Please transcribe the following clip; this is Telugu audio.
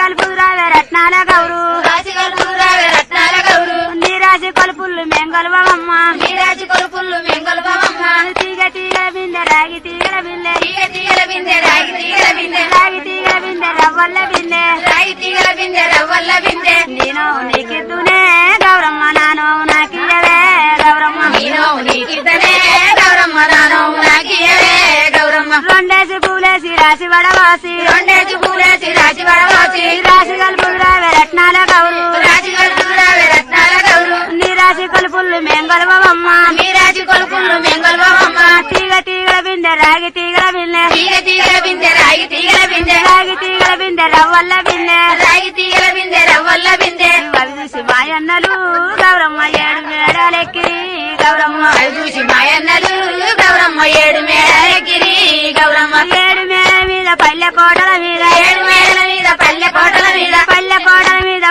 కలుపురావే రత్నాల గౌరు రాశి కలుపురావే రత్నాల గౌరు నీ రాశి కొలుపుళ్ళు మెంగలువమ్మ నీ రాశి కొలుపుళ్ళు మెంగలువమ్మ తీగ తీగల బిందె రాగి తీగల బిందె తీగ తీగల బిందె రాగి తీగల బిందె రాగి తీగల బిందె రవ్వల్ల బిందె రాగి తీగల బిందె రవ్వల్ల బిందె నేను నీకిద్దునే గౌరమ్మ నాను నాకియవే గౌరమ్మ నేను నీకిద్దనే గౌరమ్మ నాను నాకియవే గౌరమ్మ రెండేసి పూలేసి రాసి వడవాసి రెండేసి పూలేసి రాశి వడవాసి రాశి కలుపురావే రత్నాల గౌరు రాశి కలుపురావే రత్నాల గౌరు నీ రాశి కొలుపుళ్ళు మెంగలువమ్మ నీ రాశి కొలుపుళ్ళు మెంగలువమ్మ తీగ తీగల బిందె రాగి తీగల బిందె తీగ తీగల బిందె రాగి తీగల బిందె రాగి తీగల బిందె రవ్వల్ల బిందె రాగి తీగల బిందె రవ్వల్ల బిందె అవి చూసి మాయన్నలు గౌరమ్మ ఏడు మేడాలెక్కి గౌరమ్మ అవి చూసి మాయన్నలు గౌరమ్మ ఏడు మేడలెక్కిరి గౌరమ్మ ఏడు మేడ మీద పల్లె కోటల మీద ఏడు మేడల మీద పల్లె కోటల మీద పల్లె కోటల మీద